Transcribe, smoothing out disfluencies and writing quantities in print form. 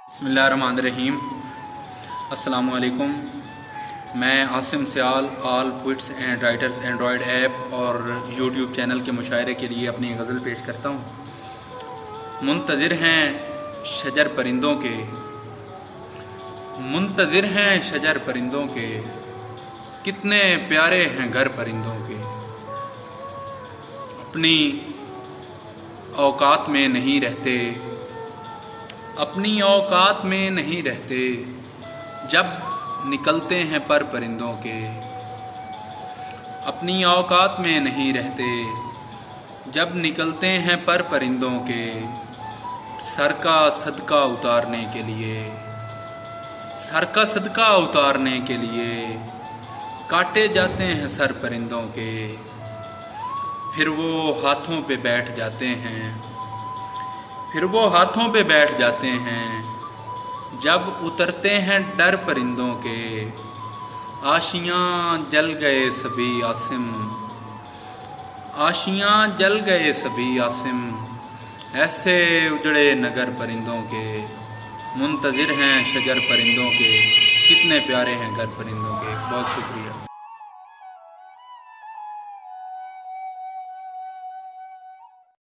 बिस्मिल्लाहिर्रहमानिर्रहीम। अस्सलामु अलैकुम। मैं Asim Sial all poets and writers android app और यूट्यूब चैनल के मुशायरे के लिए अपनी गज़ल पेश करता हूँ। मुंतज़िर हैं शजर परिंदों के, मुंतज़िर हैं शजर परिंदों के, कितने प्यारे हैं घर परिंदों के। अपनी औकात में नहीं रहते, अपनी औकात में नहीं रहते, जब निकलते हैं पर परिंदों के। अपनी औकात में नहीं रहते, जब निकलते हैं पर परिंदों के। सर का सदका उतारने के लिए, सर का सदका उतारने के लिए काटे जाते हैं सर परिंदों के। फिर वो हाथों पे बैठ जाते हैं, फिर वो हाथों पे बैठ जाते हैं, जब उतरते हैं डर परिंदों के। आशियाँ जल गए सभी आसिम, आशियाँ जल गए सभी आसिम, ऐसे उजड़े नगर परिंदों के। मुंतज़िर हैं शजर परिंदों के, कितने प्यारे हैं घर परिंदों के। बहुत शुक्रिया।